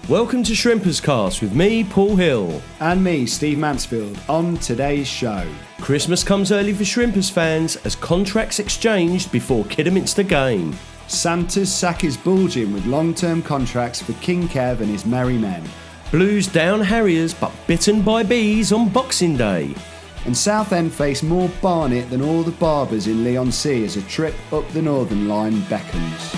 Welcome to Shrimperscast with me, Paul Hill. And me, Steve Mansfield, on today's show. Christmas comes early for Shrimpers fans as contracts exchanged before Kidderminster game. Santa's sack is bulging with long-term contracts for King Kev and his merry men. Blues down Harriers but bitten by bees on Boxing Day. And Southend face more Barnet than all the barbers in Leigh-on-Sea as a trip up the Northern Line beckons.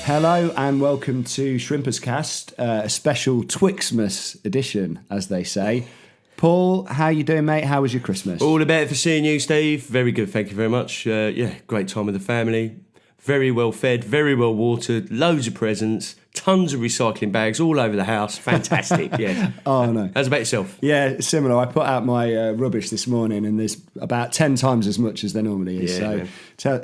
Hello and welcome to Shrimperscast, a special Twixmas edition, as they say. Paul, how you doing, mate? How was your Christmas? All the better for seeing you, Steve. Very good, thank you very much. Great time with the family. Very well fed, very well watered, loads of presents, tons of recycling bags all over the house. Fantastic, yeah. Oh, no. How's about yourself? Yeah, similar. I put out my rubbish this morning and there's about 10 times as much as there normally is. Yeah,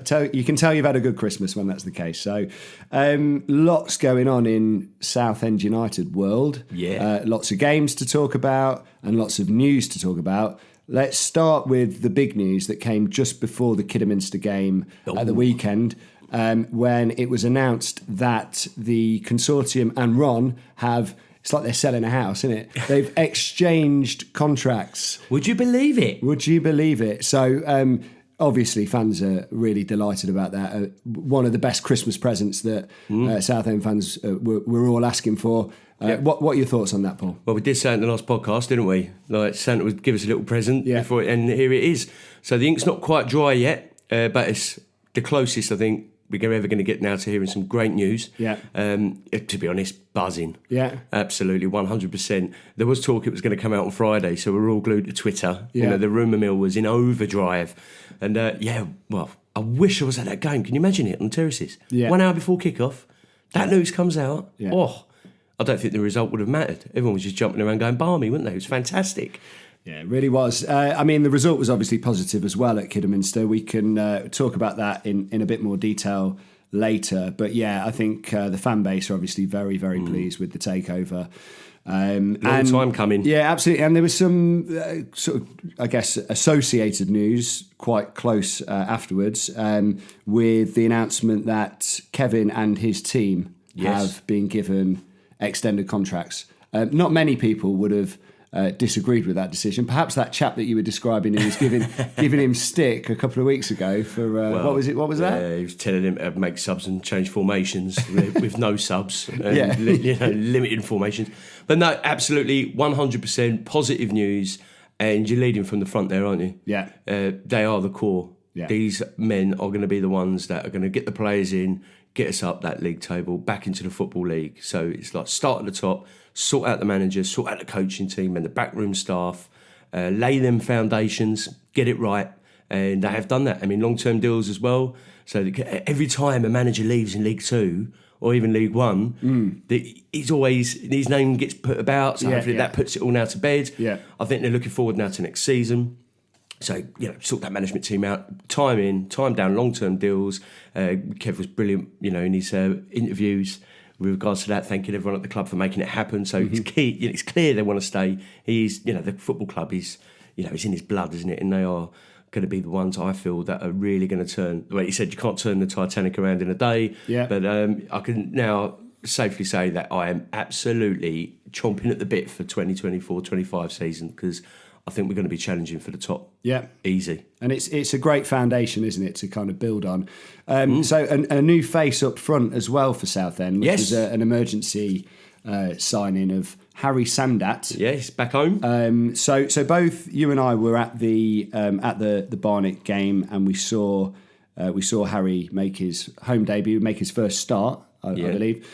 so you can tell you've had a good Christmas when that's the case. So lots going on in Southend United world. Yeah. Lots of games to talk about and lots of news to talk about. Let's start with the big news that came just before the Kidderminster game at the weekend. When it was announced that the Consortium and Ron it's like they're selling a house, isn't it? They've exchanged contracts. Would you believe it? Would you believe it? So obviously fans are really delighted about that. One of the best Christmas presents that Southend fans were all asking for. What are your thoughts on that, Paul? Well, we did say it in the last podcast, didn't we? Like Santa would give us a little present before and here it is. So the ink's not quite dry yet, but it's the closest, I think, we're ever going to get now to hearing some great news. Yeah. To be honest, buzzing. Yeah. Absolutely, 100%. There was talk it was going to come out on Friday, so we're all glued to Twitter. Yeah. You know, the rumour mill was in overdrive. And I wish I was at that game. Can you imagine it on the terraces? Yeah. 1 hour before kick-off, that news comes out. Yeah. Oh, I don't think the result would have mattered. Everyone was just jumping around going balmy, weren't they? It was fantastic. Yeah, it really was. The result was obviously positive as well at Kidderminster. We can talk about that in a bit more detail later. But yeah, I think the fan base are obviously very, very pleased with the takeover. Long time coming. Yeah, absolutely. And there was some associated news quite close afterwards with the announcement that Kevin and his team have been given extended contracts. Not many people would have disagreed with that decision. Perhaps that chap that you were describing who was giving him stick a couple of weeks ago for what was it? What was that? He was telling him to make subs and change formations with no subs, limited formations. But no, absolutely 100% positive news, and you're leading from the front there, aren't you? Yeah, they are the core. Yeah. These men are going to be the ones that are going to get the players in, get us up that league table, back into the Football League. So it's like start at the top, sort out the managers, sort out the coaching team and the backroom staff, lay them foundations, get it right. And they have done that. I mean, long-term deals as well. So every time a manager leaves in League Two or even League One, his name gets put about. So hopefully that puts it all now to bed. Yeah. I think they're looking forward now to next season. So, sort that management team out, time in, time down, long-term deals. Kev was brilliant, in his interviews with regards to that, thanking everyone at the club for making it happen. So it's key. It's clear they want to stay. He's, the football club is, it's in his blood, isn't it? And they are going to be the ones, I feel, that are really going to turn. Well, he said you can't turn the Titanic around in a day. Yeah. But I can now safely say that I am absolutely chomping at the bit for 2024-25 season, because I think we're going to be challenging for the top. Yeah. Easy. And it's a great foundation, isn't it, to kind of build on. So a new face up front as well for Southend, which was an emergency signing of Harry Sandat. Yeah, he's back home. So both you and I were at the Barnet game, and we saw Harry make his home debut, make his first start, I believe.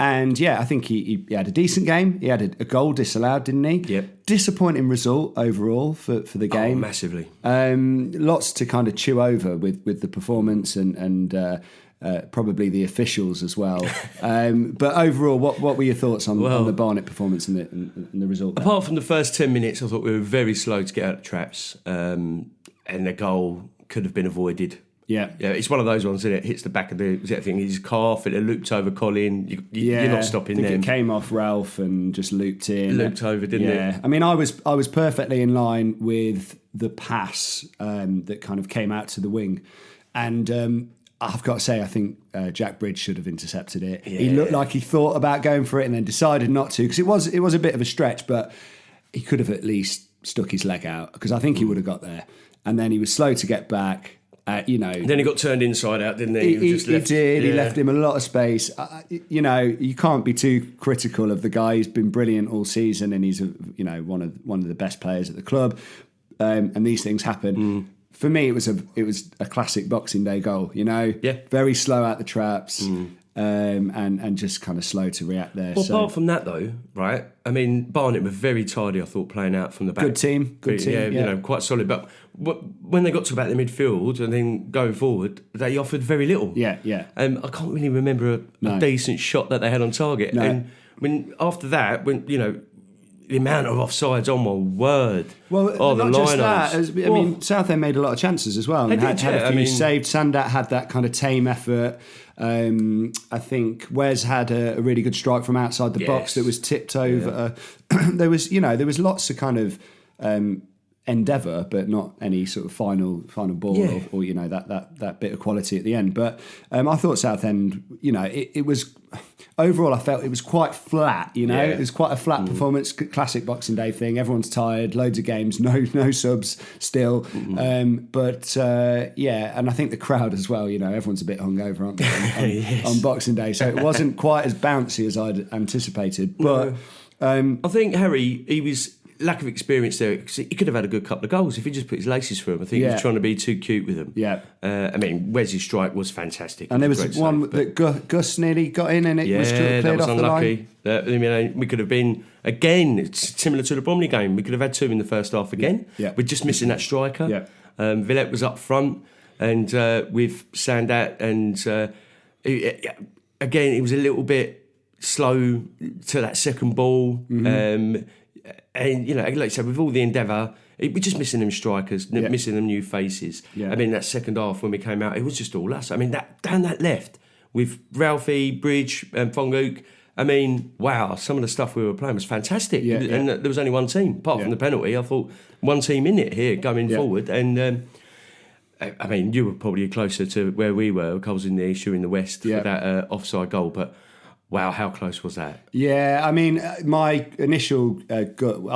And I think he had a decent game. He had a goal disallowed, didn't he? Yep. Disappointing result overall for the game. Oh, massively. Lots to kind of chew over with the performance and probably the officials as well. But overall, what were your thoughts on the Barnet performance and the result there? Apart from the first 10 minutes, I thought we were very slow to get out of traps, and the goal could have been avoided. Yeah. Yeah, it's one of those ones, isn't it? Hits the back of the thing, his calf, it looped over Colin. You're not stopping I think them. it came off Ralph and just looped in. Looped over, didn't it? I mean, I was perfectly in line with the pass that kind of came out to the wing. And I've got to say, I think Jack Bridge should have intercepted it. Yeah. He looked like he thought about going for it and then decided not to, because it was a bit of a stretch, but he could have at least stuck his leg out, because I think he would have got there. And then he was slow to get back. Then he got turned inside out, didn't he? He did. Yeah. He left him a lot of space. You can't be too critical of the guy. He's been brilliant all season, and he's one of the best players at the club. And these things happen. For me, it was a classic Boxing Day goal. Very slow out the traps. And just kind of slow to react there. Well, apart from that, though, right? I mean, Barnet were very tidy, I thought, playing out from the back. Good team. Yeah, quite solid. But when they got to about the midfield and then going forward, they offered very little. Yeah. I can't really remember a decent shot that they had on target. No. And after that, the amount of offsides, on my word. Well, not just that. I mean, Southend made a lot of chances as well. And had a few saved. Sandat had that kind of tame effort. I think Wes had a really good strike from outside the box that was tipped over. Yeah. There was lots of kind of endeavour, but not any sort of final ball or that bit of quality at the end. But I thought Southend, it was overall, I felt it was quite flat. It was quite a flat performance, classic Boxing Day thing. Everyone's tired, loads of games, no subs still. And I think the crowd as well. Everyone's a bit hungover, aren't they, on Boxing Day? So it wasn't quite as bouncy as I'd anticipated. But I think Harry, he was. Lack of experience there, because he could have had a good couple of goals if he just put his laces through them. I think he was trying to be too cute with them. Yeah. I mean, Wes's strike was fantastic. And there was one that Gus nearly got in and it was cleared off unlucky. The line. We could have been, again, it's similar to the Bromley game, we could have had two in the first half again. Yeah. We're just missing that striker. Yeah. Villette was up front, and with Sandat, and again, it was a little bit slow to that second ball. And, like I said, with all the endeavour, we're just missing them strikers, missing them new faces. Yeah. I mean, that second half when we came out, it was just all us. I mean, down that left with Ralphie, Bridge and Fongook, I mean, wow, some of the stuff we were playing was fantastic. Yeah, and there was only one team, apart from the penalty. I thought one team in it here going forward. And, I mean, you were probably closer to where we were. I was in the issue in the West for that offside goal, but... Wow, how close was that? Yeah, I mean, my initial I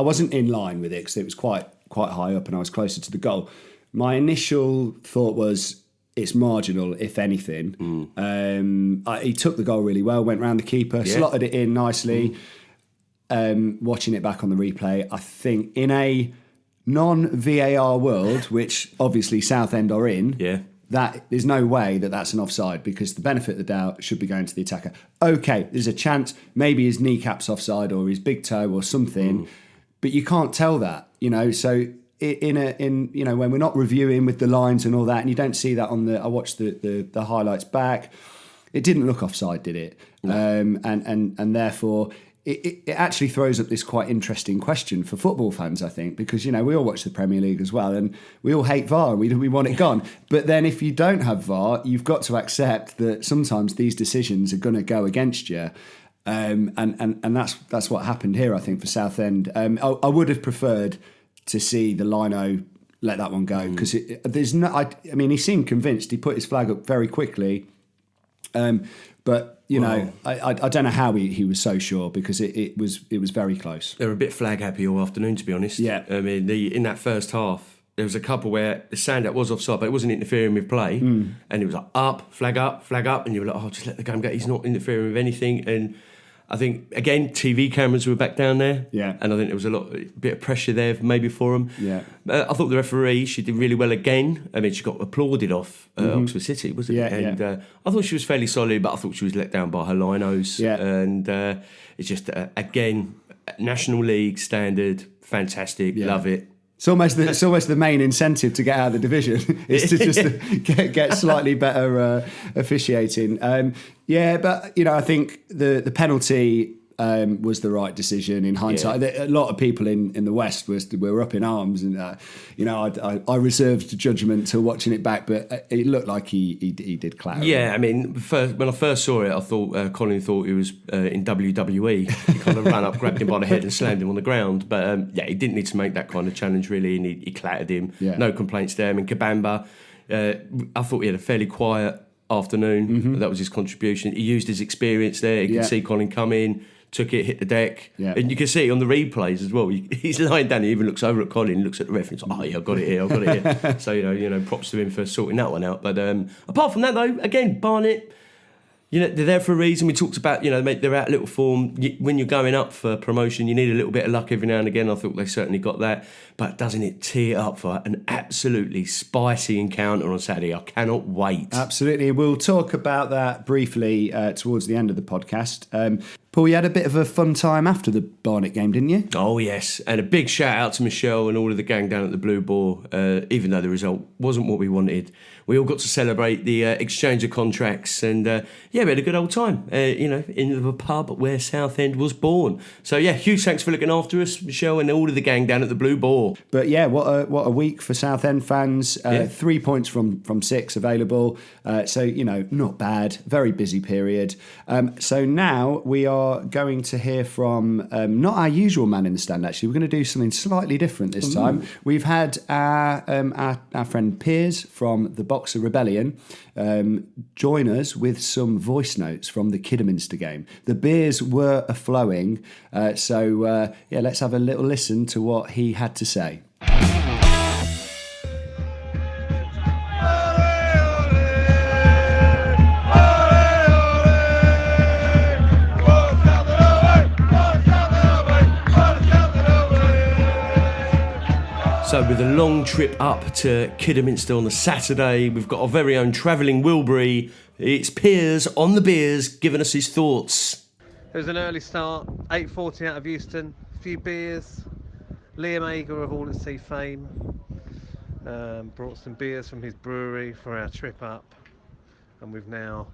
wasn't in line with it because it was quite high up and I was closer to the goal. My initial thought was it's marginal, if anything. He took the goal really well, went round the keeper, slotted it in nicely. Watching it back on the replay, I think in a non-VAR world, which obviously Southend are in, that there's no way that's an offside, because the benefit of the doubt should be going to the attacker. Okay, there's a chance maybe his kneecap's offside or his big toe or something, but you can't tell that, So in when we're not reviewing with the lines and all that, and you don't see that I watched the highlights back, it didn't look offside, did it? No. And therefore. It actually throws up this quite interesting question for football fans, I think, because, we all watch the Premier League as well and we all hate VAR and we want it gone. But then if you don't have VAR, you've got to accept that sometimes these decisions are going to go against you. And that's what happened here, I think, for Southend. I would have preferred to see the lino let that one go, because there's no... I mean, he seemed convinced. He put his flag up very quickly. But... I don't know how he was so sure, because it was very close. They were a bit flag happy all afternoon, to be honest. Yeah. I mean, in that first half, there was a couple where the Sandat was offside, but it wasn't interfering with play. And it was like flag up, and you were like, just let the game go. He's not interfering with anything. And I think, again, TV cameras were back down there. Yeah. And I think there was a bit of pressure there maybe for them. Yeah. I thought the referee, she did really well again. I mean, she got applauded off Oxford City, wasn't it? Yeah, and I thought she was fairly solid, but I thought she was let down by her linos. Yeah. And it's just, again, National League standard, fantastic, love it. It's almost the main incentive to get out of the division is to just get slightly better officiating. But I think the penalty, was the right decision in hindsight. A lot of people in the West were up in arms, and I reserved judgment till watching it back, but it looked like he did clatter. Yeah, I mean, when I first saw it, I thought Colin thought he was in WWE. He kind of ran up, grabbed him by the head, and slammed him on the ground. But he didn't need to make that kind of challenge really, and he clattered him. Yeah. No complaints there. I mean, Kabamba, I thought he had a fairly quiet afternoon. Mm-hmm. That was his contribution. He used his experience there. You can see Colin come in, took it, hit the deck. Yeah. And you can see it on the replays as well. He's lying down, he even looks over at Colin, looks at the reference, oh yeah, I've got it here. So, props to him for sorting that one out. But apart from that though, again, Barnet, they're there for a reason. We talked about, they're out of little form. When you're going up for promotion, you need a little bit of luck every now and again. I thought they certainly got that. But doesn't it tee it up for an absolutely spicy encounter on Saturday? I cannot wait. Absolutely. We'll talk about that briefly towards the end of the podcast. Paul, you had a bit of a fun time after the Barnet game, didn't you? Oh, yes. And a big shout out to Michelle and all of the gang down at the Blue Boar. Even though the result wasn't what we wanted, we all got to celebrate the exchange of contracts. And we had a good old time, in the pub where Southend was born. So, huge thanks for looking after us, Michelle, and all of the gang down at the Blue Boar. But what a week for Southend fans. 3 points from 6 available. So, not bad. Very busy period. So now we are going to hear from not our usual man in the stand, actually. We're going to do something slightly different this time. We've had our friend Piers from the Boxer Rebellion join us with some voice notes from the Kidderminster game. The beers were a-flowing. So let's have a little listen to what he had to say. So with a long trip up to Kidderminster on the Saturday, we've got our very own travelling Wilbury. It's Piers on the beers giving us his thoughts. It was an early start, 8:40 out of Euston, a few beers. Liam Ager of All at Sea fame brought some beers from his brewery for our trip up, and we've now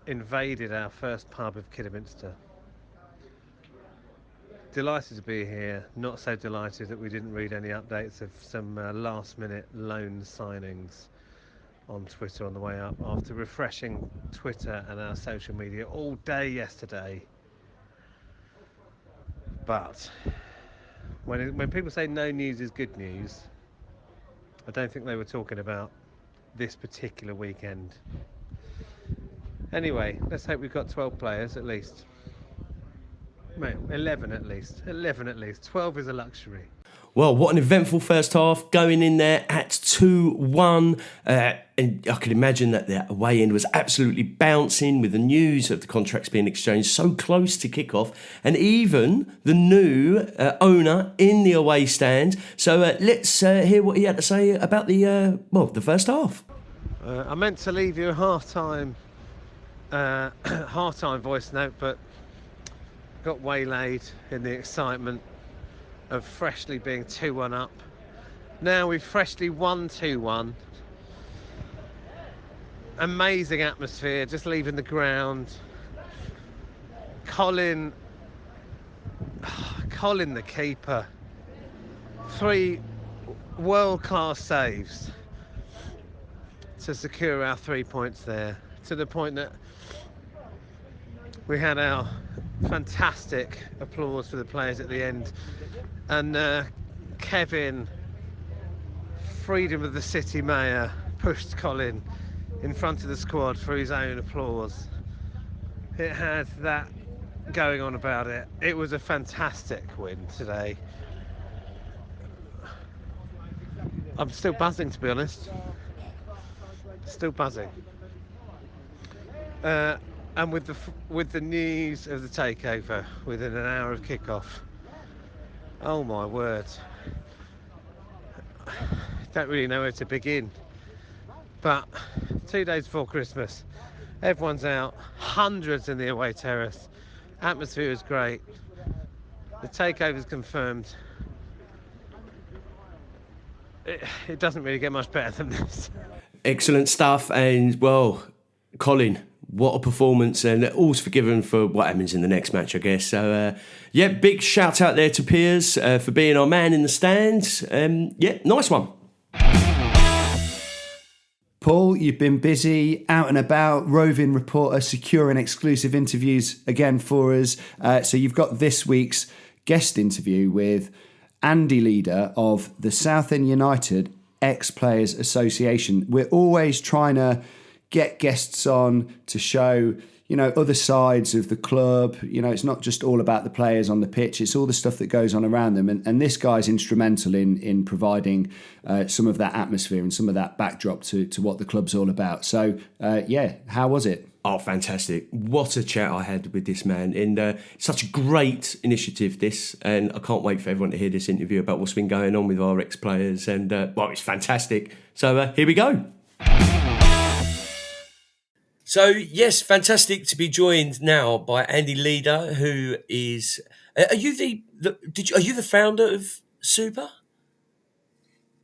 invaded our first pub of Kidderminster. Delighted to be here, not so delighted that we didn't read any updates of some last minute loan signings on Twitter on the way up, after refreshing Twitter and our social media all day yesterday. But when people say no news is good news, I don't think they were talking about this particular weekend. Anyway, let's hope we've got 12 players at least. Mate, 11 at least. 11 at least. 12 is a luxury. Well, what an eventful first half, going in there at 2-1. And I could imagine that the away end was absolutely bouncing with the news of the contracts being exchanged so close to kick-off, and even the new owner in the away stand. So let's hear what he had to say about the first half. I meant to leave you a half-time voice note, but got waylaid in the excitement of freshly being 2-1 up. Now we've freshly won 2-1. Amazing atmosphere, just leaving the ground. Colin the keeper. 3 world-class saves to secure our 3 points there, to the point that we had our fantastic applause for the players at the end, and Kevin, Freedom of the City Mayor, pushed Colin in front of the squad for his own applause. It had that going on about it. It was a fantastic win today. I'm still buzzing, to be honest. Still buzzing. And with the news of the takeover within an hour of kick-off, oh my word, don't really know where to begin. But 2 days before Christmas, everyone's out, hundreds in the away terrace, atmosphere is great, the takeover's confirmed. It doesn't really get much better than this. Excellent stuff, and well, Colin, what a performance, and all's forgiven for what happens in the next match, I guess. So, big shout out there to Piers for being our man in the stands. Nice one. Paul, you've been busy, out and about, roving reporter, securing exclusive interviews again for us. So you've got this week's guest interview with Andy Leader of the Southend United Ex-Players Association. We're always trying to get guests on to show, other sides of the club. It's not just all about the players on the pitch. It's all the stuff that goes on around them. And this guy's instrumental in providing some of that atmosphere and some of that backdrop to what the club's all about. So, how was it? Oh, fantastic. What a chat I had with this man. And such a great initiative, this. And I can't wait for everyone to hear this interview about what's been going on with our ex-players. And, it's fantastic. So here we go. So, yes, fantastic to be joined now by Andy Leader, who is... Are you the founder of SUEPA?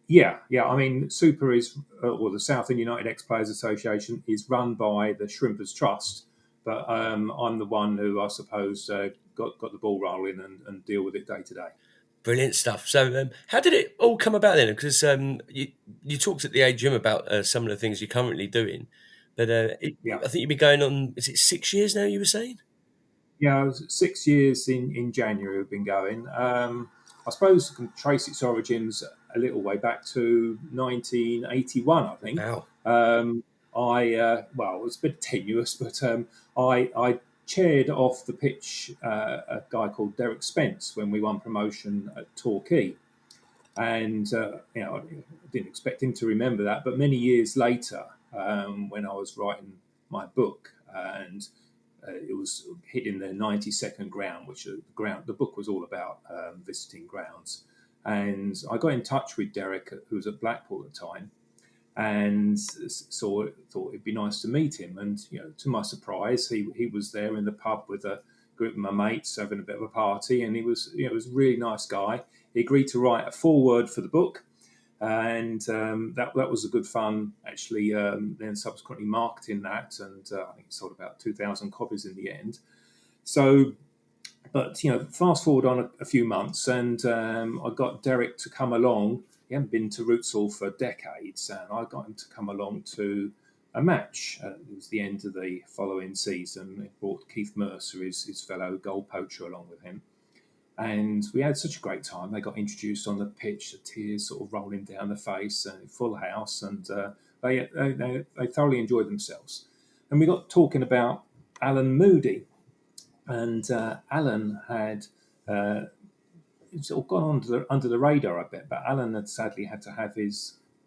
Yeah. I mean, SUEPA is, or the Southend United Ex-Players Association, is run by the Shrimpers Trust, but I'm the one who, I suppose, got the ball rolling and deal with it day to day. Brilliant stuff. So how did it all come about then? Because you talked at the AGM about some of the things you're currently doing, but I think you've been going on, is it 6 years now, you were saying? Yeah, it was 6 years in January we've been going. I suppose you can trace its origins a little way back to 1981, I think. Wow. It was a bit tenuous, but I chaired off the pitch a guy called Derek Spence when we won promotion at Torquay. And, I didn't expect him to remember that. But many years later, when I was writing my book, and it was hitting the 92nd ground, which the book was all about visiting grounds. And I got in touch with Derek, who was at Blackpool at the time, and thought it'd be nice to meet him. And, to my surprise, he was there in the pub with a group of my mates having a bit of a party. And he was a really nice guy. He agreed to write a foreword for the book. And that was a good fun, actually, then subsequently marketing that. And I think it sold about 2,000 copies in the end. So, but, fast forward on a few months, and I got Derek to come along. He hadn't been to Rootsall for decades, and I got him to come along to a match. It was the end of the following season. He brought Keith Mercer, his fellow goal poacher, along with him. And we had such a great time. They got introduced on the pitch, the tears sort of rolling down the face, full house, and they thoroughly enjoyed themselves. And we got talking about Alan Moody. And Alan had sort of gone under the radar a bit, but Alan had sadly had to have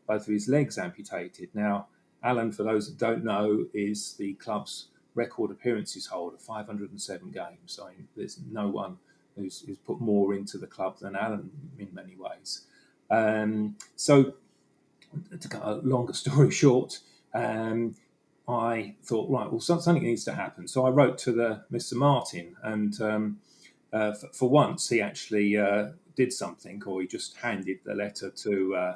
both of his legs amputated. Now, Alan, for those that don't know, is the club's record appearances holder, 507 games. I mean, there's no one who's put more into the club than Alan in many ways. So, to cut a longer story short, I thought, right, well, something needs to happen. So I wrote to Mr. Martin, and for once he actually did something, or he just handed the letter to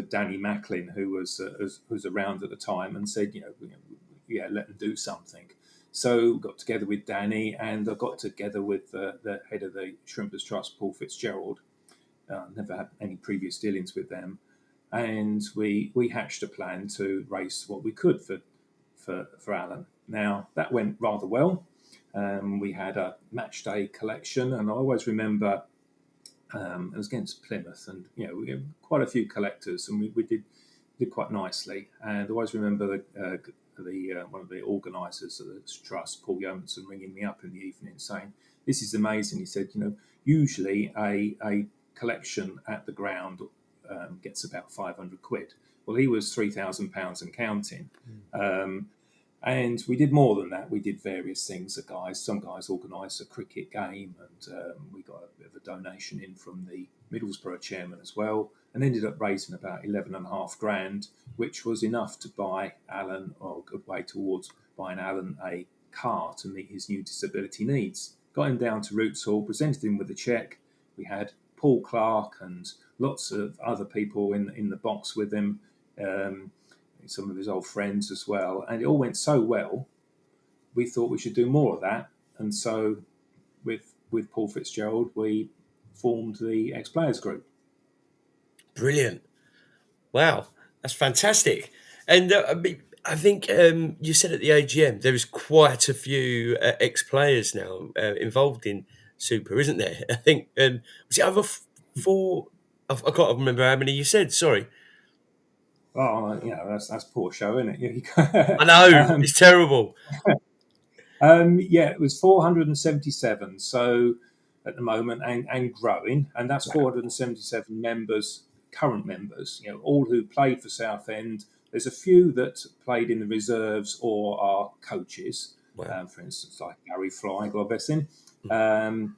Danny Macklin, who was around at the time, and said, let them do something. So got together with Danny, and I got together with the head of the Shrimpers Trust, Paul Fitzgerald. Never had any previous dealings with them, and we hatched a plan to raise what we could for Alan. Now, that went rather well. We had a match day collection, and I always remember it was against Plymouth, and we had quite a few collectors, and we did quite nicely. And I always remember one of the organisers of the trust, Paul Yeomanson, ringing me up in the evening saying, "This is amazing." He said, usually a collection at the ground gets about 500 quid. Well, he was £3,000 and counting. And we did more than that. We did various things. Some guys organised a cricket game, and we got a bit of a donation in from the Middlesbrough chairman as well, and ended up raising about 11.5 grand, which was enough to buy Alan, or a good way towards buying Alan a car to meet his new disability needs. Got him down to Rootsall, presented him with a cheque. We had Paul Clark and lots of other people in the box with him, some of his old friends as well. And it all went so well we thought we should do more of that, and so with Paul Fitzgerald, we formed the Ex-Players group. Brilliant. Wow, that's fantastic. And I think you said at the AGM there is quite a few ex-players now involved in Super, isn't there? I think was it over four? I can't remember how many you said. Sorry. Oh, that's poor show, isn't it? I know it's terrible. Yeah, it was 477. So at the moment, and growing, and that's 477 members, current members. All who played for Southend. There's a few that played in the reserves or are coaches. Wow. For instance, like Gary Fly, God bless him. But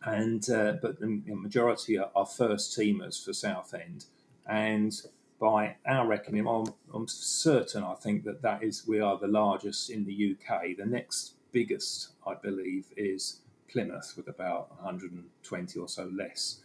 the majority are first teamers for Southend, and by our reckoning, I'm certain I think that is we are the largest in the UK. The next biggest, I believe, is Plymouth with about 120 or so less.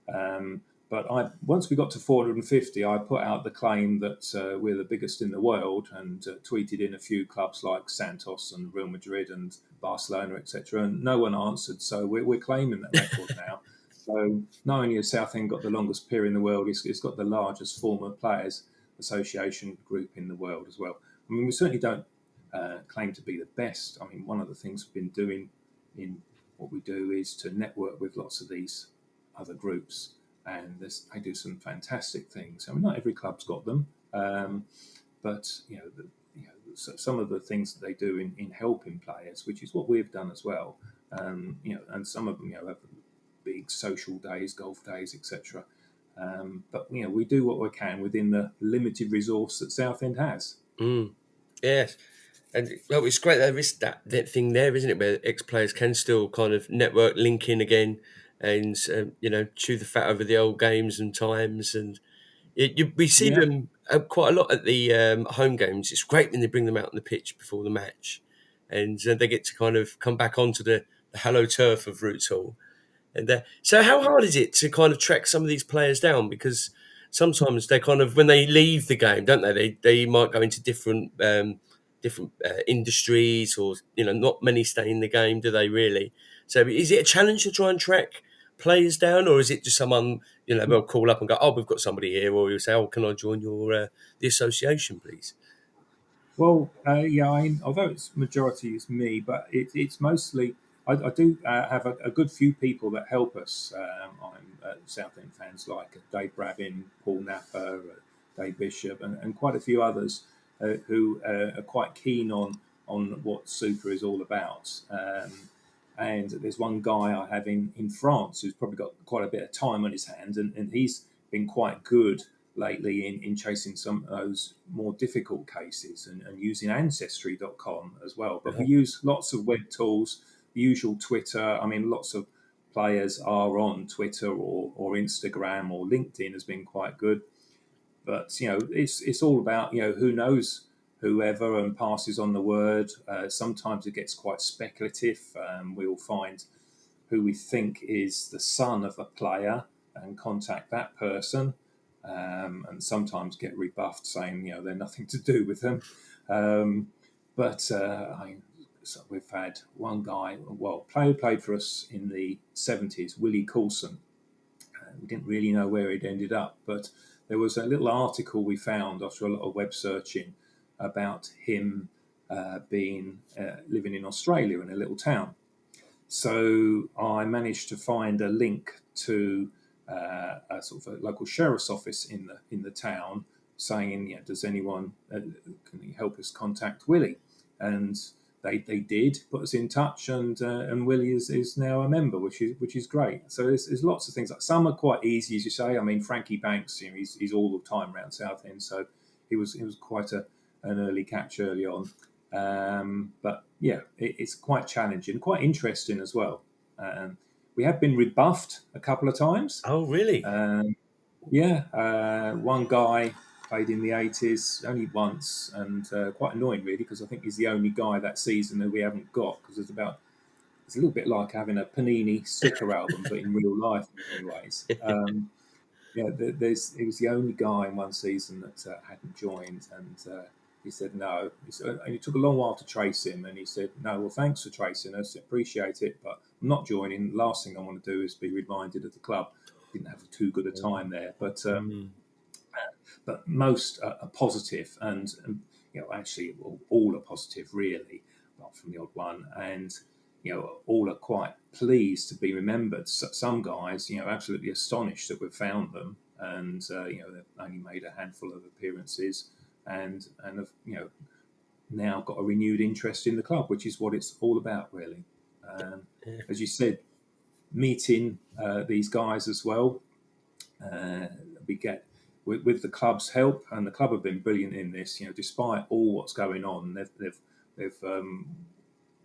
But once we got to 450, I put out the claim that we're the biggest in the world, and tweeted in a few clubs like Santos and Real Madrid and Barcelona, etc. And no one answered, so we're claiming that record now. So not only has Southend got the longest pier in the world, it's got the largest former players association group in the world as well. I mean, we certainly don't claim to be the best. I mean, one of the things we've been doing in what we do is to network with lots of these other groups, and they do some fantastic things. I mean, not every club's got them, but some of the things that they do in helping players, which is what we've done as well. And some of them have big social days, golf days, etc. But we do what we can within the limited resource that Southend has. Yes. And well, it's great there is that thing there, isn't it, where ex-players can still kind of network, link in again, and chew the fat over the old games and times. And we see them quite a lot at the home games. It's great when they bring them out on the pitch before the match, and they get to kind of come back onto the hallowed turf of Roots Hall. And so, how hard is it to kind of track some of these players down? Because sometimes they kind of, when they leave the game, don't they? They might go into different industries, or not many stay in the game, do they really? So, is it a challenge to try and track players down, or is it just someone they'll call up and go, "Oh, we've got somebody here," or you'll say, "Oh, can I join your the association, please?" Well, although it's majority is me, but it's mostly I do have a good few people that help us. I'm Southend fans like Dave Brabin, Paul Napper, Dave Bishop, and quite a few others who are quite keen on what Super is all about. And there's one guy I have in France who's probably got quite a bit of time on his hands, and he's been quite good lately in chasing some of those more difficult cases and using ancestry.com as well. But we use lots of web tools, the usual Twitter. I mean, lots of players are on Twitter or Instagram, or LinkedIn has been quite good. But, it's all about, who knows whoever and passes on the word. Sometimes it gets quite speculative. We'll find who we think is the son of a player and contact that person. And sometimes get rebuffed saying, they're nothing to do with them. So we've had one guy, played for us in the 70s, Willie Coulson. We didn't really know where he'd ended up, but there was a little article we found after a lot of web searching about him living in Australia in a little town. So I managed to find a link to a sort of a local sheriff's office in the town, saying, does anyone can you help us contact Willie? And they did put us in touch, and Willie is now a member, which is great. So there's lots of things. Like some are quite easy, as you say. I mean, Frankie Banks, he's all the time around Southend, so he was quite an early catch early on. But yeah, it's quite challenging, quite interesting as well. We have been rebuffed a couple of times. Oh, really? One guy played in the 80s only once, and quite annoying really, because I think he's the only guy that season that we haven't got, because it's a little bit like having a Panini sticker album, but in real life in many ways. He was the only guy in one season that hadn't joined, and He said no. And it took a long while to trace him, and he said, "No, well, thanks for tracing us. Appreciate it, but I'm not joining. The last thing I want to do is be reminded of the club. Didn't have too good a time there, but most are positive, and actually all are positive, really, apart from the odd one, and all are quite pleased to be remembered. Some guys, absolutely astonished that we've found them, and they've only made a handful of appearances, and have now got a renewed interest in the club, which is what it's all about, really. As you said, meeting these guys as well. We get with the club's help, and the club have been brilliant in this. Despite all what's going on, they've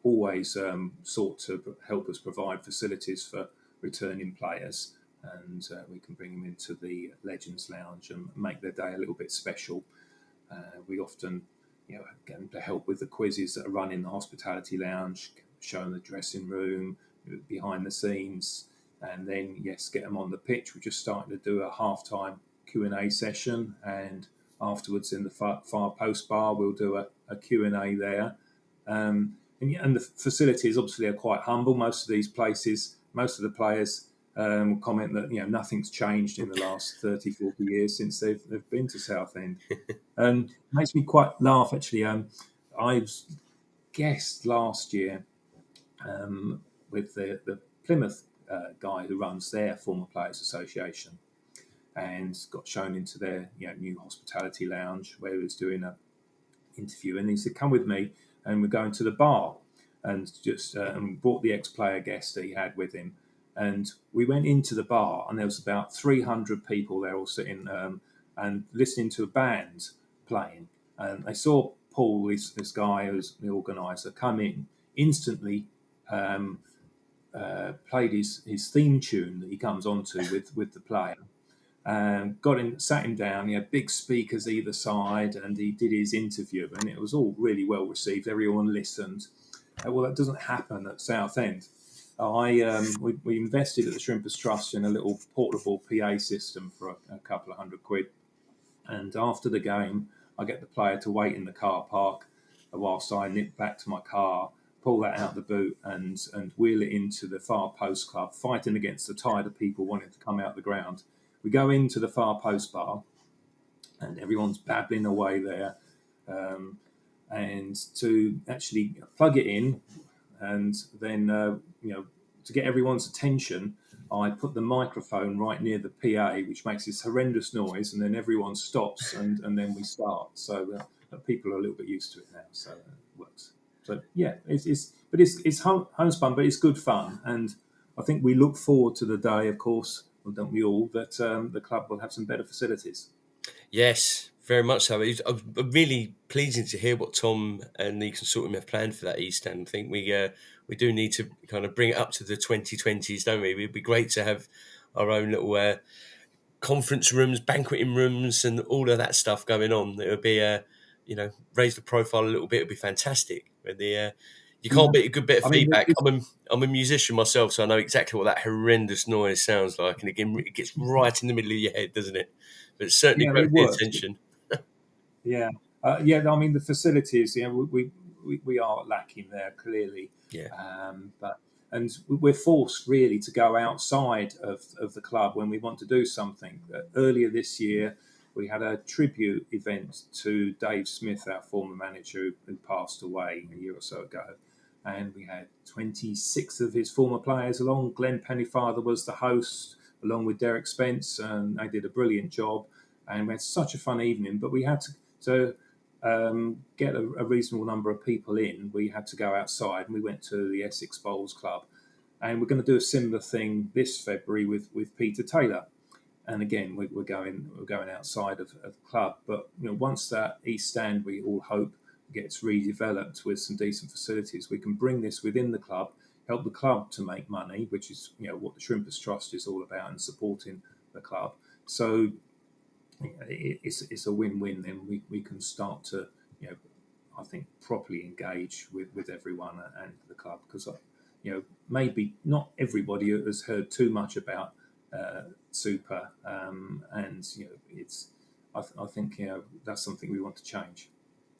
always sought to help us provide facilities for returning players, and we can bring them into the Legends Lounge and make their day a little bit special. We often, get them to help with the quizzes that are run in the hospitality lounge, show them the dressing room, behind the scenes, and then get them on the pitch. We're just starting to do a halftime Q&A session, and afterwards in the far post bar we'll do a Q&A there. And the facilities obviously are quite humble. Most of these places, most of the players will comment that nothing's changed in the last 30, 40 years since they've been to Southend. And it makes me quite laugh, actually. I was guest last year with the Plymouth guy who runs their former players association, and got shown into their new hospitality lounge where he was doing an interview, and he said, "Come with me," and we're going to the bar, and just and brought the ex-player guest that he had with him, and we went into the bar, and there was about 300 people there all sitting and listening to a band playing, and they saw Paul, this guy who's the organizer, come in instantly. Played his theme tune that he comes onto with the player, got him, sat him down. He had big speakers either side, and he did his interview, and it was all really well received. Everyone listened. Well, that doesn't happen at Southend. We invested at the Shrimpers Trust in a little portable PA system for a couple of £100, and after the game, I get the player to wait in the car park whilst I nip back to my car, pull that out the boot, and wheel it into the Far Post Club, fighting against the tide of people wanting to come out the ground. We go into the Far Post Bar, and everyone's babbling away there, and to actually plug it in, and then to get everyone's attention, I put the microphone right near the PA, which makes this horrendous noise, and then everyone stops, and then we start. So people are a little bit used to it now, so it works. So it's homespun, but it's good fun, and I think we look forward to the day, of course, well, don't we all, that the club will have some better facilities. Yes, very much so. It's really pleasing to hear what Tom and the Consortium have planned for that East End. I think we do need to kind of bring it up to the 2020s, don't we? It'd be great to have our own little conference rooms, banqueting rooms, and all of that stuff going on. It would be, raise the profile a little bit. It'd be fantastic. But you can't beat a good bit of feedback. I'm a musician myself, so I know exactly what that horrendous noise sounds like. And again, it gets right in the middle of your head, doesn't it? But it's certainly great for attention. Yeah. I mean, the facilities, we are lacking there, clearly. Yeah. And we're forced really to go outside of the club when we want to do something. Earlier this year, we had a tribute event to Dave Smith, our former manager, who passed away a year or so ago. And we had 26 of his former players along. Glenn Pennyfather was the host, along with Derek Spence, and they did a brilliant job. And we had such a fun evening, but we had to get a reasonable number of people in. We had to go outside, and we went to the Essex Bowls Club. And we're going to do a similar thing this February with Peter Taylor. And again, we're going outside of the club. But once that East Stand, we all hope, gets redeveloped with some decent facilities, we can bring this within the club, help the club to make money, which is what the Shrimpers Trust is all about, and supporting the club. So it's a win-win. Then we can start to I think properly engage with everyone and the club, because maybe not everybody has heard too much about SUEPA, and it's I think that's something we want to change.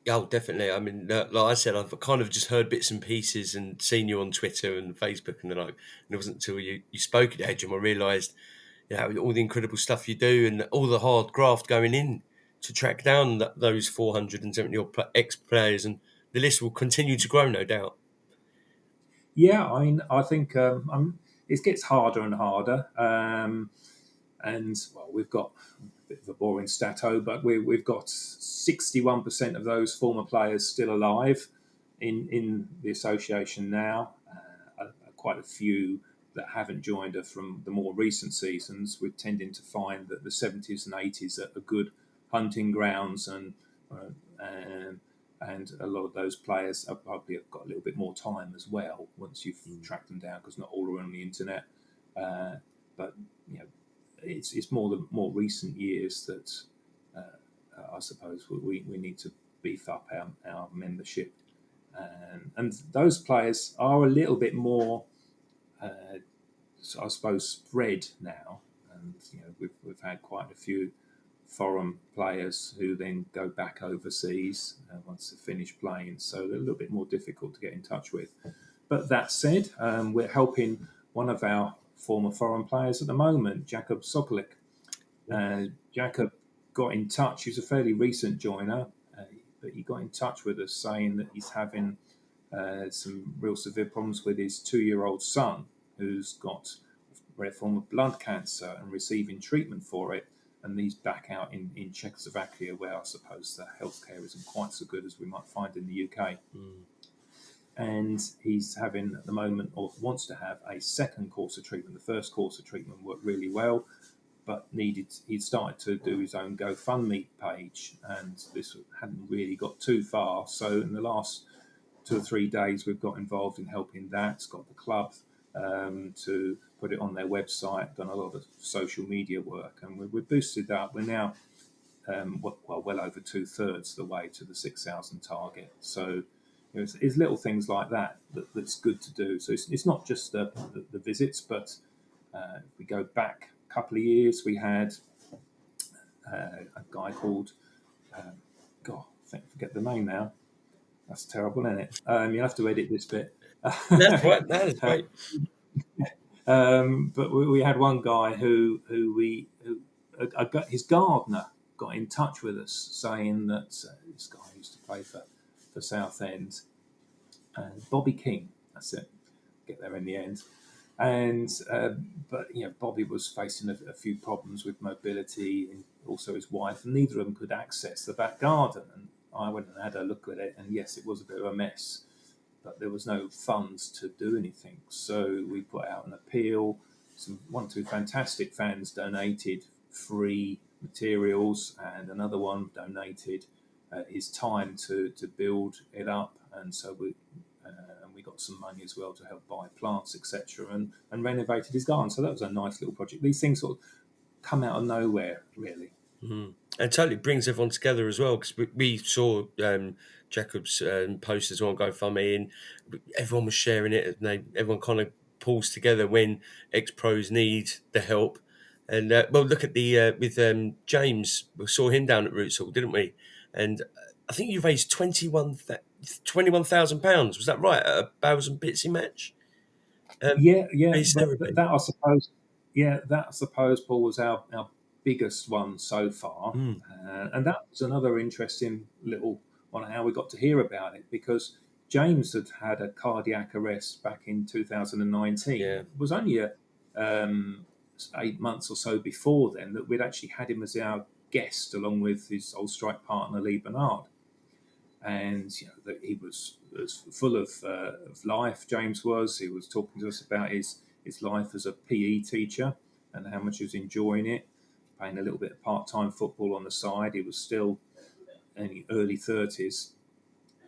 Oh, definitely. I mean, like I said, I've kind of just heard bits and pieces and seen you on Twitter and Facebook and the like. And it wasn't until you spoke at Edgeham I realised, all the incredible stuff you do and all the hard graft going in to track down those 470 odd ex-players, and the list will continue to grow, no doubt. Yeah, I think it gets harder and harder. And well, we've got a bit of a boring stato, but we've got 61% of those former players still alive in the association now. Quite a few that haven't joined us from the more recent seasons. We're tending to find that the 70s and 80s are good hunting grounds, and a lot of those players have probably got a little bit more time as well once you've tracked them down, because not all are on the internet. But it's more the more recent years that I suppose we need to beef up our membership, and those players are a little bit more, I suppose, spread now. And we've had quite a few foreign players who then go back overseas once they finish playing, so they're a little bit more difficult to get in touch with. But that said, we're helping one of our former foreign players at the moment, Jakub Sokolik. Jakub got in touch. He's a fairly recent joiner, but he got in touch with us saying that he's having some real severe problems with his 2-year-old son, who's got a rare form of blood cancer and receiving treatment for it. And he's back out in Czechoslovakia, where I suppose the healthcare isn't quite so good as we might find in the UK. And he's having at the moment, or wants to have, a second course of treatment. The first course of treatment worked really well, but he'd started to do his own GoFundMe page, and this hadn't really got too far. So in the last 2 or 3 days, we've got involved in helping that. Got the club to put it on their website, done a lot of social media work, and we've boosted that. We're now well over 2/3 of the way to the 6,000 target. So it's little things like that's good to do. So it's not just the visits, but if we go back a couple of years, we had a guy called I forget the name now. That's terrible, isn't it? You'll have to edit this bit. That's right. That is great. But we had one guy who his gardener got in touch with us saying that this guy used to play for Southend, Bobby King. That's it. Get there in the end. And but Bobby was facing a few problems with mobility, and also his wife, and neither of them could access the back garden. And I went and had a look at it, and yes, it was a bit of a mess, but there was no funds to do anything. So we put out an appeal. One or two fantastic fans donated free materials, and another one donated his time to build it up. And so we got some money as well to help buy plants, etc., and renovated his garden. So that was a nice little project. These things sort of come out of nowhere, really. Mm-hmm. And totally brings everyone together as well, because we saw Jakub's post as well on GoFundMe, and everyone was sharing it, and everyone kind of pulls together when ex-pros need the help. And look at the with James, we saw him down at Roots Hall, didn't we? And I think you raised £21,000. Was that right? At a Bows and Bitsy match? Yeah. But that I suppose, Paul, was our biggest one so far. And that was another interesting little one, how we got to hear about it, because James had a cardiac arrest back in 2019. Yeah. It was only 8 months or so before then that we'd actually had him as our guest, along with his old strike partner Lee Bernard. And that he was full of life. James was. He was talking to us about his life as a PE teacher and how much he was enjoying it, playing a little bit of part-time football on the side. He was still in the early 30s,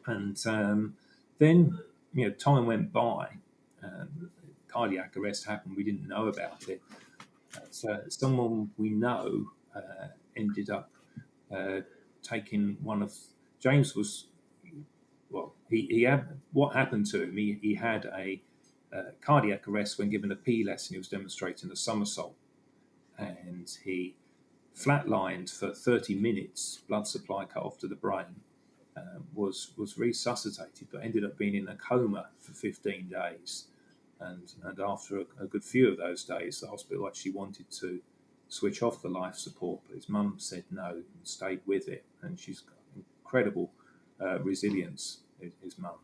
and then time went by. Cardiac arrest happened. We didn't know about it. So someone we know ended up taking one of James was. Well, he had what happened to him. He had a cardiac arrest when given a PE lesson. He was demonstrating a somersault, and he flatlined for 30 minutes. Blood supply cut off to the brain, was resuscitated, but ended up being in a coma for 15 days. And after a good few of those days, the hospital actually wanted to switch off the life support, but his mum said no and stayed with it. And she's got incredible resilience, his mum.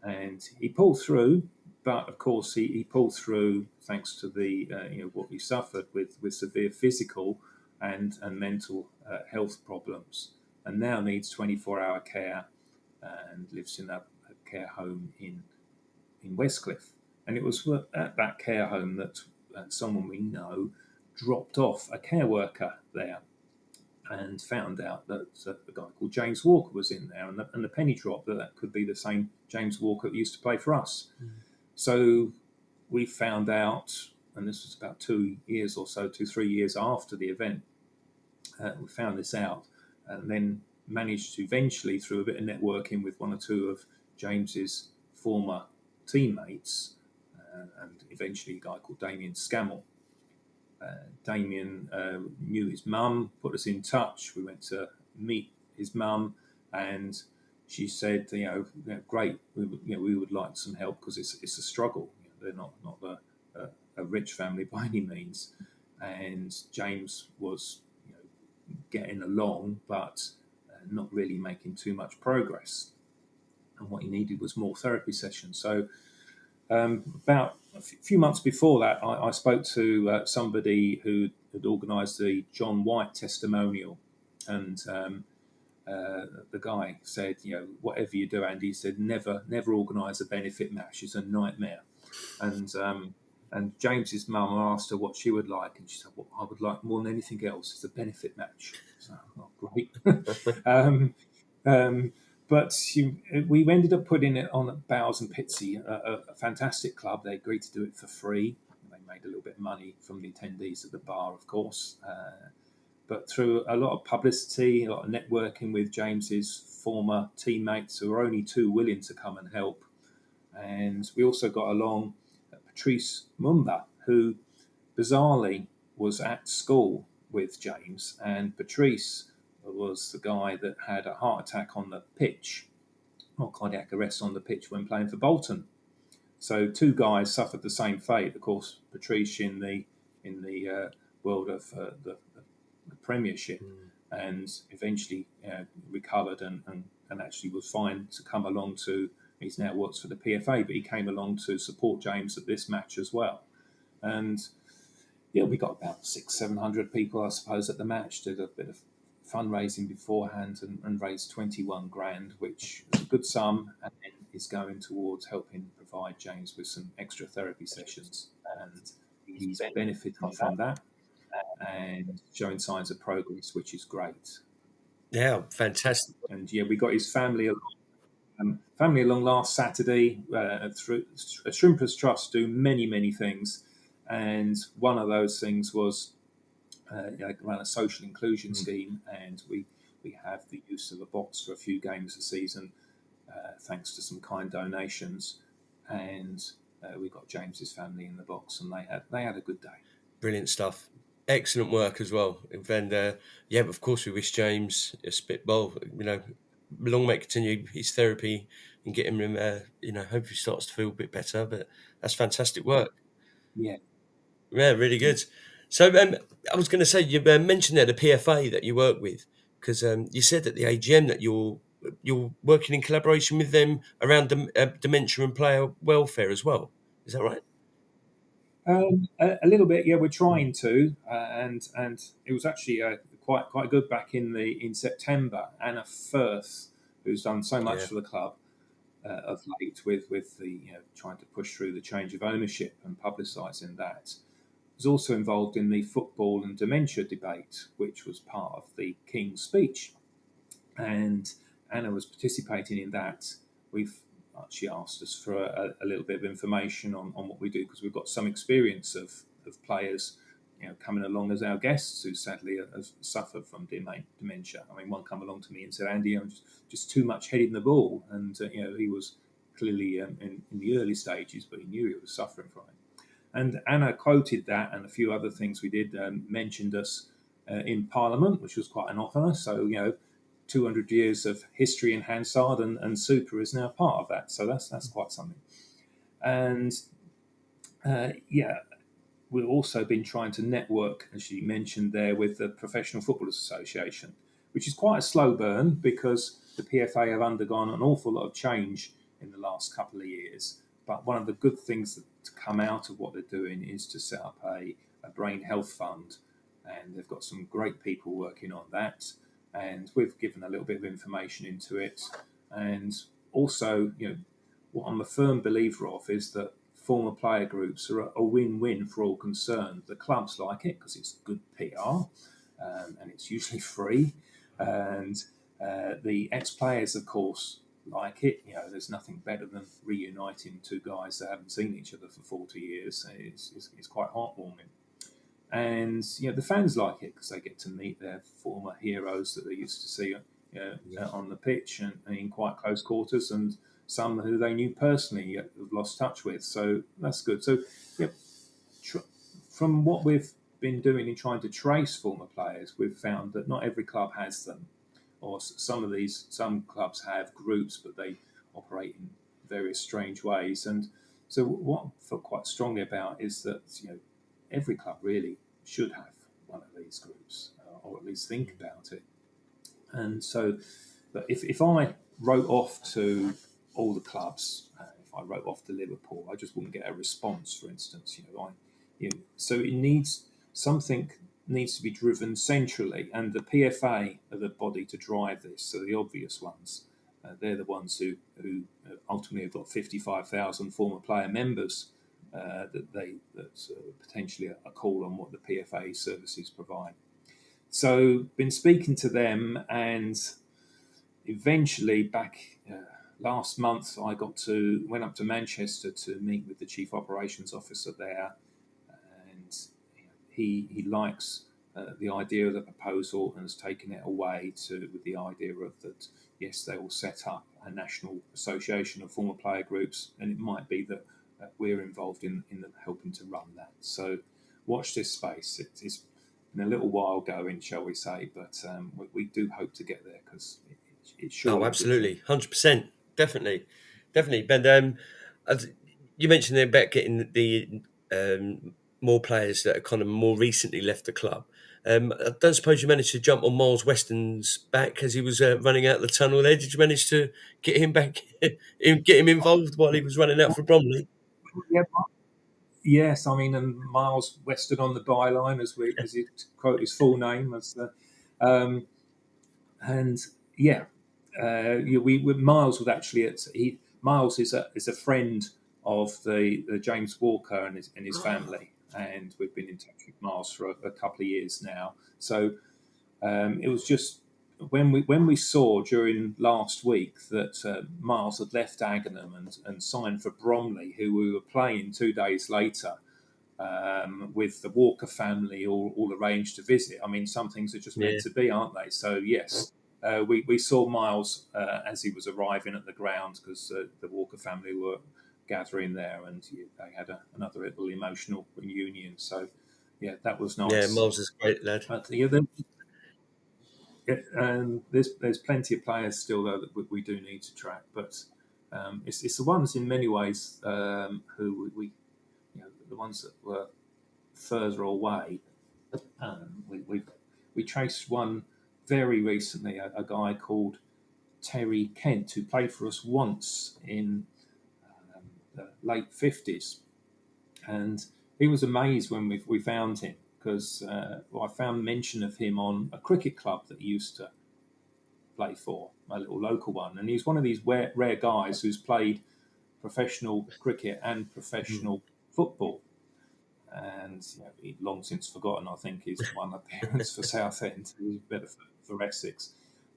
And he pulled through, but of course he pulled through thanks to the what he suffered with severe physical and mental health problems, and now needs 24-hour care and lives in a care home in Westcliff. And it was at that care home that someone we know dropped off a care worker there and found out that a guy called James Walker was in there, and the penny dropped that could be the same James Walker that used to play for us. So we found out, and this was about 2 years or so, 2-3 years after the event, we found this out, and then managed to eventually, through a bit of networking with one or two of James's former teammates, and eventually a guy called Damien Scammell. Damien knew his mum, put us in touch. We went to meet his mum, and she said, great, we would like some help because it's a struggle. They're not a rich family by any means, and James was getting along, but not really making too much progress. And what he needed was more therapy sessions. So about a few months before that, I spoke to somebody who had organised the John White testimonial, and the guy said, whatever you do, Andy, he said, never organise a benefit match. It's a nightmare. And James's mum asked her what she would like, and she said, "What I would like more than anything else is a benefit match." So, great. But we ended up putting it on at Bowes and Pitsey, a fantastic club. They agreed to do it for free. They made a little bit of money from the attendees at the bar, of course. But through a lot of publicity, a lot of networking with James's former teammates who were only too willing to come and help. And we also got along Patrice Mumba, who bizarrely was at school with James, and Patrice was the guy that had a heart attack on the pitch, or cardiac arrest on the pitch when playing for Bolton. So two guys suffered the same fate. Of course, Patrice in the world of the Premiership, and eventually recovered and actually was fine to come along to. He's now works for the PFA, but he came along to support James at this match as well. And we got about 600-700 people, I suppose, at the match. Did a bit of fundraising beforehand and raised 21 grand, which is a good sum, and is going towards helping provide James with some extra therapy sessions. And he's benefiting from that and showing signs of progress, which is great. Yeah, fantastic. And we got his family along last Saturday through Shrimpers Trust do many things, and one of those things was run a social inclusion scheme, and we have the use of a box for a few games a season, thanks to some kind donations, and we got James's family in the box, and they had a good day. Brilliant stuff. Excellent work as well. And of course, we wish James a spitball. Long may continue his therapy and get him, hopefully starts to feel a bit better. But that's fantastic work. Yeah, really good. So I was going to say, you mentioned there the PFA that you work with, because you said at the AGM that you're working in collaboration with them around dementia and player welfare as well. Is that right? A little bit, we're trying to, and it was actually quite good back in September. Anna Firth, who's done so much for the club of late with the trying to push through the change of ownership and publicising that, was also involved in the football and dementia debate, which was part of the King's speech, and Anna was participating in that. She asked us for a little bit of information on what we do, because we've got some experience of players coming along as our guests who sadly have suffered from dementia. I mean, one come along to me and said, "Andy, I'm just too much heading the ball," and he was clearly in the early stages, but he knew he was suffering from it. And Anna quoted that, and a few other things we did, mentioned us in Parliament, which was quite an honour. So 200 years of history in Hansard, and SUEPA is now part of that. So that's quite something. And we've also been trying to network, as you mentioned there, with the Professional Footballers Association, which is quite a slow burn because the PFA have undergone an awful lot of change in the last couple of years. But one of the good things to come out of what they're doing is to set up a brain health fund, and they've got some great people working on that. And we've given a little bit of information into it. And also, what I'm a firm believer of is that former player groups are a win-win for all concerned. The clubs like it because it's good PR, and it's usually free. And the ex-players, of course, like it. There's nothing better than reuniting two guys that haven't seen each other for 40 years. It's quite heartwarming. And the fans like it because they get to meet their former heroes that they used to see on the pitch and in quite close quarters, and some who they knew personally have lost touch with. So that's good. So from what we've been doing in trying to trace former players, we've found that not every club has them, or some clubs have groups, but they operate in various strange ways. And so what I feel quite strongly about is that every club really should have one of these groups, or at least think about it. And so, but if I wrote off to all the clubs, if I wrote off to Liverpool, I just wouldn't get a response. For instance, so it needs something needs to be driven centrally, and the PFA are the body to drive this. So the obvious ones, they're the ones who ultimately have got 55,000 former player members. That's potentially a call on what the PFA services provide. So been speaking to them, and eventually back last month I went up to Manchester to meet with the chief operations officer there, and he likes the idea of the proposal and has taken it away with the idea of that yes, they will set up a national association of former player groups, and it might be that we're involved in helping to run that. So watch this space. It's been a little while going, shall we say, but we do hope to get there because it sure. Oh, absolutely, 100%, definitely. But as you mentioned there about getting the more players that are kind of more recently left the club. I don't suppose you managed to jump on Miles Weston's back as he was running out the tunnel there. Did you manage to get him back, get him involved while he was running out for Bromley? Yeah. Yes, I mean, and Miles Weston on the byline, as you quote his full name, and yeah, Miles was actually Miles is a friend of the James Walker and his family, and we've been in touch with Miles for a couple of years now. So it was just when we saw during last week that Miles had left Dagenham and signed for Bromley, who we were playing 2 days later. With the Walker family all arranged to visit. I mean, some things are just meant to be, aren't they? So yes, we saw Miles as he was arriving at the ground because the Walker family were gathering there, and they had another little emotional reunion. So yeah, that was nice. Yeah, Miles is a great lad. But there's plenty of players still though that we do need to track, but it's the ones in many ways who we the ones that were further away. We traced one very recently, a guy called Terry Kent, who played for us once in the late 50s. And he was amazed when we found him because I found mention of him on a cricket club that he used to play for, a little local one. And he's one of these rare guys who's played professional cricket and professional football. And he'd long since forgotten, I think, his one appearance for Southend. He was better for Essex.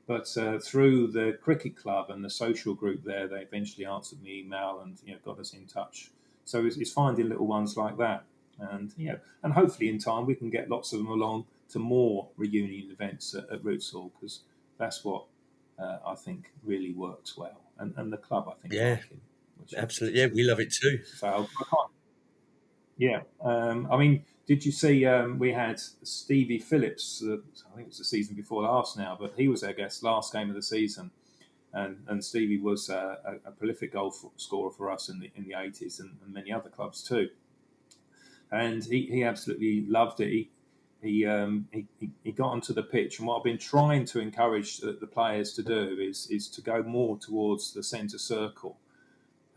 But through the cricket club and the social group there, they eventually answered my email and got us in touch. So it's finding little ones like that, and and hopefully in time we can get lots of them along to more reunion events at Roots Hall, because that's what I think really works well, and the club I think like it. Absolutely, yeah, we love it too. So I can't. Yeah, I mean, Did you see we had Stevie Phillips? I think it was the season before last now, but he was our guest last game of the season, and Stevie was a prolific goal scorer for us in the 80s and many other clubs too. And he absolutely loved it. He got onto the pitch, and what I've been trying to encourage the players to do is to go more towards the centre circle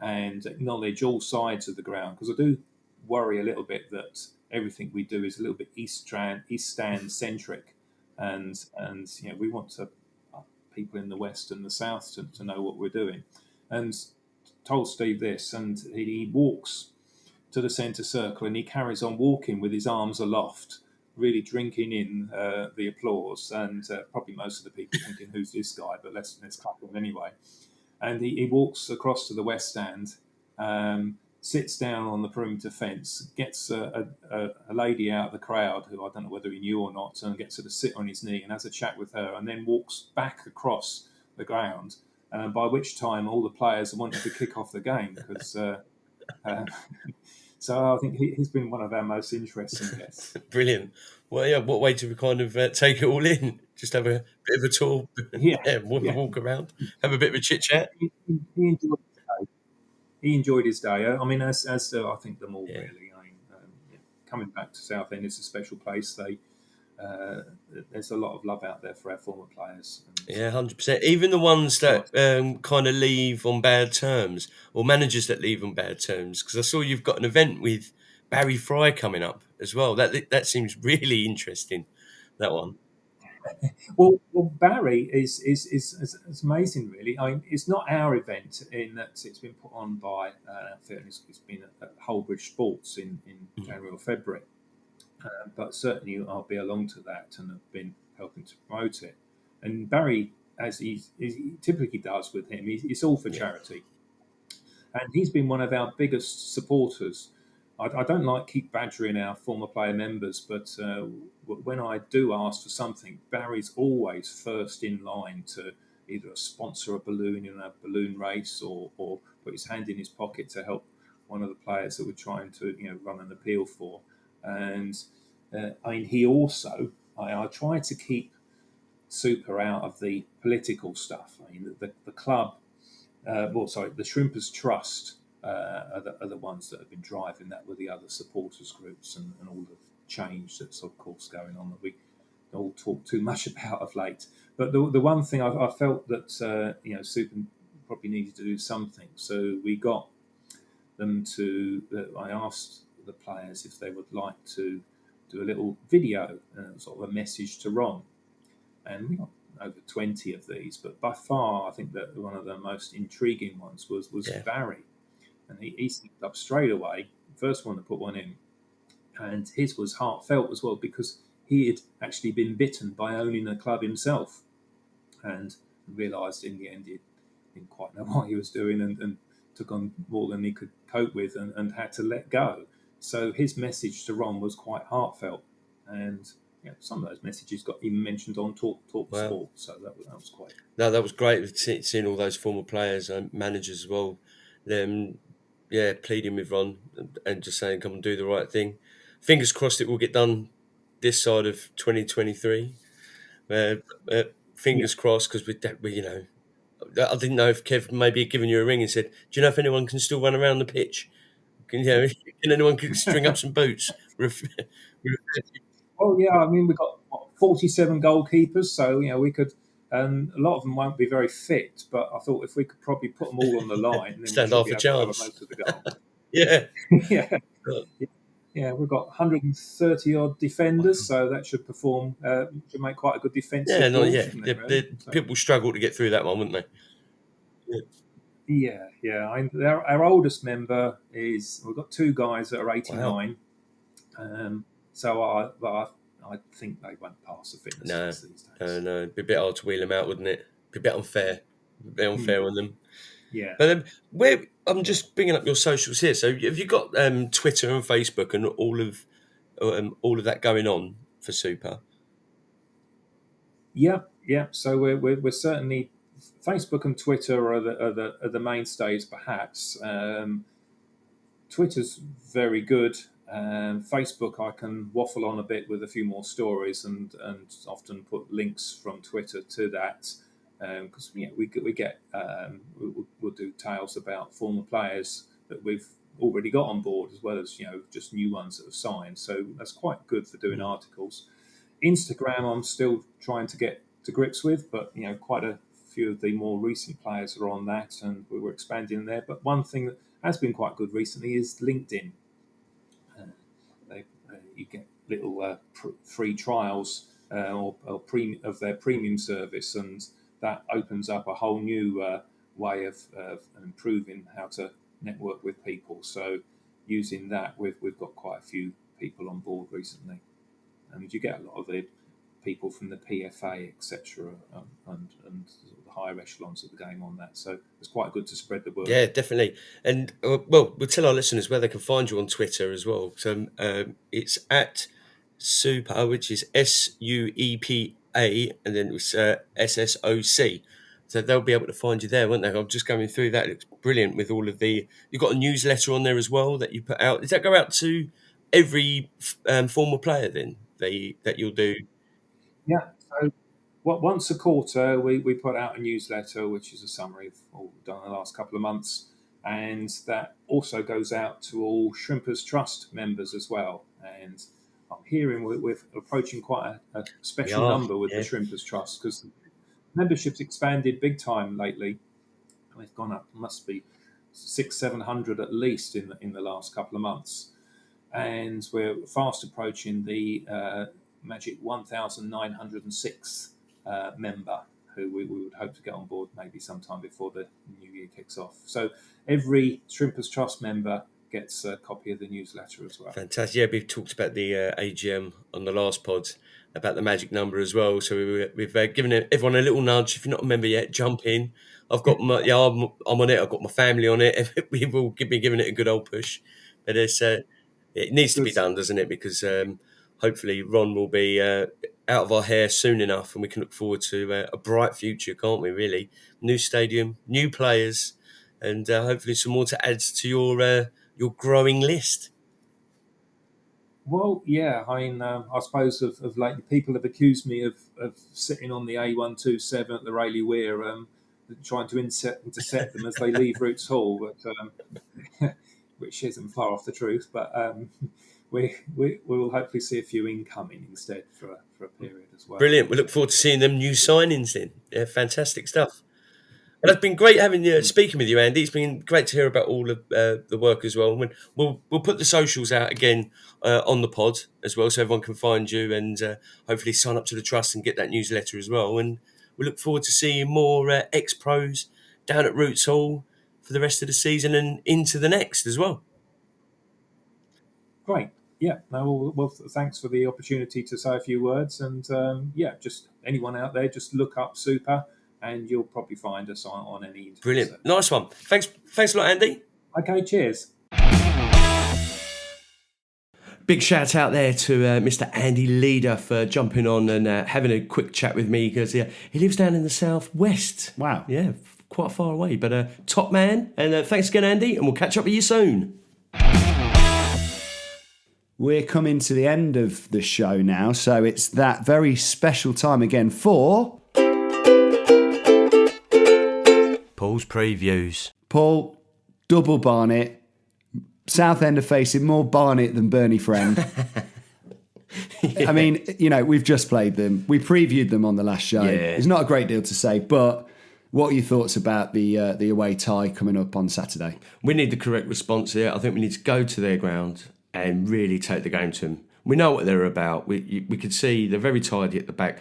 and acknowledge all sides of the ground, because I do worry a little bit that everything we do is a little bit East Stand centric, and we want people in the West and the South to know what we're doing. And told Steve this, and he walks to the centre circle and he carries on walking with his arms aloft, really drinking in the applause, and probably most of the people thinking, who's this guy? But let's clap him anyway. And he walks across to the West Stand, sits down on the perimeter fence, gets a lady out of the crowd who I don't know whether he knew or not, and gets her to sit on his knee and has a chat with her, and then walks back across the ground, by which time all the players are wanting to kick off the game, because... So I think he's been one of our most interesting guests. Brilliant. Well, yeah, what way to kind of take it all in? Just have a bit of a tour, walk around, have a bit of a chit-chat. He enjoyed his day. I mean, as I think them all, really. I mean, coming back to Southend, it's a special place. There's a lot of love out there for our former players. Yeah, 100%. Even the ones that kind of leave on bad terms, or managers that leave on bad terms. Because I saw you've got an event with Barry Fry coming up as well. That seems really interesting. That one. Well, Barry is amazing, really. I mean, it's not our event in that it's been put on by it's been at Holbridge Sports in January or February. But certainly I'll be along to that and have been helping to promote it. And Barry, as he typically does with him, it's all for charity. And he's been one of our biggest supporters. I don't like keep badgering our former player members, but when I do ask for something, Barry's always first in line to either sponsor a balloon in a balloon race or put his hand in his pocket to help one of the players that we're trying to run an appeal for. And I mean, he also, I try to keep SUEPA out of the political stuff. I mean, the club, the Shrimpers Trust are the ones that have been driving that with the other supporters groups and all the change that's, of course, going on that we all talk too much about of late. But the one thing I felt that, SUEPA probably needed to do something. So we got them I asked the players if they would like to do a little video, sort of a message to Ron, and we got over 20 of these. But by far, I think that one of the most intriguing ones was Barry, and he stepped up straight away, first one to put one in, and his was heartfelt as well because he had actually been bitten by owning a club himself, and realised in the end he didn't quite know what he was doing and took on more than he could cope with and had to let go. So his message to Ron was quite heartfelt, and some of those messages got even mentioned on Talk Sport. So that was quite. No, that was great seeing all those former players and managers as well. Them, pleading with Ron and just saying, "Come and do the right thing." Fingers crossed it will get done this side of 2023. Fingers crossed, because we I didn't know if Kev maybe had given you a ring and said, "Do you know if anyone can still run around the pitch? Can anyone string up some boots?" Oh yeah, I mean we've got 47 goalkeepers, so we could. A lot of them won't be very fit, but I thought if we could probably put them all on the line, then stand we half should a be chance. Most of the goals. Yeah, we've got 130 odd defenders, so that should should make quite a good defensive. People struggle to get through that one, wouldn't they? Yeah. Our oldest member we've got two guys that are 89. Wow. So I think they won't pass the fitness test these days. No, it'd be a bit hard to wheel them out, wouldn't it? It'd be a bit unfair on them. Yeah. But I'm just bringing up your socials here. So have you got Twitter and Facebook and all of that going on for SUEPA? Yeah. So we're certainly Facebook and Twitter are the mainstays, perhaps. Twitter's very good. Facebook, I can waffle on a bit with a few more stories and often put links from Twitter to that, because we get we'll do tales about former players that we've already got on board, as well as just new ones that have signed. So that's quite good for doing articles. Instagram, I'm still trying to get to grips with, but quite a few of the more recent players are on that, and we're expanding there. But one thing that has been quite good recently is LinkedIn. You get little free trials of their premium service, and that opens up a whole new way of improving how to network with people. So using that, we've got quite a few people on board recently, and you get a lot of the people from the PFA, etc., and the higher echelons of the game on that. So it's quite good to spread the word. Yeah, definitely. And we'll tell our listeners where they can find you on Twitter as well. So it's at SUEPA, which is SUEPA, and then it's SSOC. So they'll be able to find you there, won't they? I'm just going through that. It looks brilliant with all of the. You've got a newsletter on there as well that you put out. Does that go out to every former player then that you'll do? Yeah. So once a quarter, we put out a newsletter, which is a summary of all we've done in the last couple of months. And that also goes out to all Shrimpers Trust members as well. And I'm hearing we're approaching quite a special number with the Shrimpers Trust, because membership's expanded big time lately. They've gone up, must be 600-700 at least in the last couple of months. And we're fast approaching the magic 1,906 member, who we would hope to get on board maybe sometime before the new year kicks off. So every Shrimpers Trust member gets a copy of the newsletter as well. Fantastic. Yeah, we've talked about the AGM on the last pod, about the magic number as well. So we've given everyone a little nudge. If you're not a member yet, jump in. I've got I'm on it. I've got my family on it. We will be giving it a good old push. But it needs to be done, doesn't it? Because hopefully Ron will be out of our hair soon enough, and we can look forward to a bright future, can't we, really? New stadium, new players, and hopefully some more to add to your growing list. Well, yeah, I mean, I suppose of late, people have accused me of sitting on the A127 at the Rayleigh Weir, trying to intercept them as they leave Roots Hall, but which isn't far off the truth. But we will hopefully see a few incoming instead for a period as well. Brilliant. We look forward to seeing them new signings then. Yeah, fantastic stuff. Well, it's been great having you, speaking with you, Andy. It's been great to hear about all of the work as well. We'll put the socials out again on the pod as well, so everyone can find you and hopefully sign up to the trust and get that newsletter as well. And we look forward to seeing more ex-pros down at Roots Hall for the rest of the season and into the next as well. Great. Yeah. No, well, thanks for the opportunity to say a few words. And just anyone out there, just look up SUEPA, and you'll probably find us on any internet. Brilliant. Nice one. Thanks a lot, Andy. Okay, cheers. Big shout out there to Mr. Andy Leader for jumping on and having a quick chat with me, because he lives down in the southwest. Wow. Yeah, quite far away, but top man. And thanks again, Andy, and we'll catch up with you soon. We're coming to the end of the show now, so it's that very special time again for Paul's previews. Paul, double Barnet. Southend are facing more Barnet than Burnley Friend. Yeah. I mean, we've just played them. We previewed them on the last show. Yeah. There's not a great deal to say, but what are your thoughts about the away tie coming up on Saturday? We need the correct response here. I think we need to go to their ground and really take the game to them. We know what they're about. We could see they're very tidy at the back.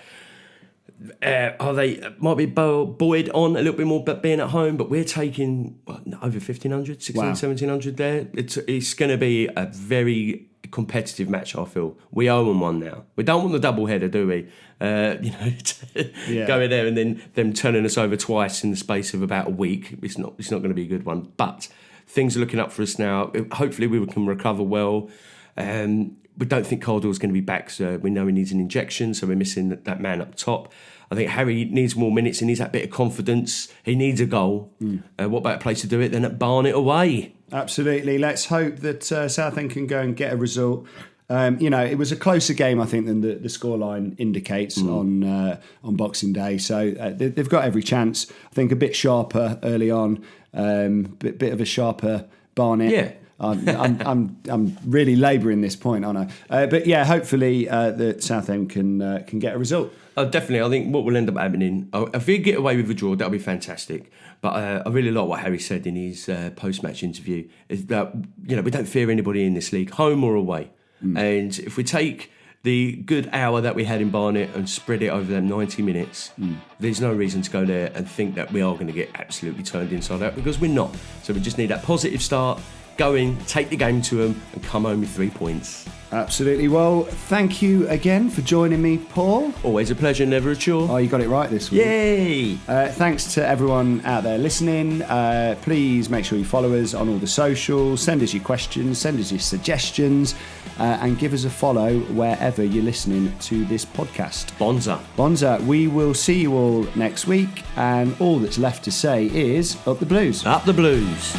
Might be buoyed on a little bit more, but being at home, but we're taking over 1,500, 1,600, Wow. 1,700 there. It's going to be a very competitive match, I feel. We owe them one now. We don't want the double header, do we? Going there and then them turning us over twice in the space of about a week. It's not going to be a good one. But things are looking up for us now. Hopefully we can recover well. We don't think Caldwell's going to be back, so we know he needs an injection, so we're missing that man up top. I think Harry needs more minutes. He needs that bit of confidence. He needs a goal. What better place to do it than at Barnet away? Absolutely. Let's hope that Southend can go and get a result. It was a closer game, I think, than the scoreline indicates on Boxing Day. So they've got every chance. I think a bit sharper early on, bit of a sharper Barnet. Yeah. I'm really labouring this point, aren't I? But yeah, hopefully that Southend can get a result. Definitely. I think what will end up happening, if we get away with a draw, that'll be fantastic. But I really like what Harry said in his post-match interview. Is that we don't fear anybody in this league, home or away. And if we take the good hour that we had in Barnet and spread it over them 90 minutes, there's no reason to go there and think that we are going to get absolutely turned inside out, because we're not. So we just need that positive start, go in, take the game to them and come home with 3 points. Absolutely. Well, thank you again for joining me, Paul. Always a pleasure, never a chore. Oh, you got it right this week. Yay! Thanks to everyone out there listening. Please make sure you follow us on all the socials. Send us your questions, send us your suggestions, and give us a follow wherever you're listening to this podcast. Bonza. We will see you all next week, and all that's left to say is up the Blues. Up the Blues.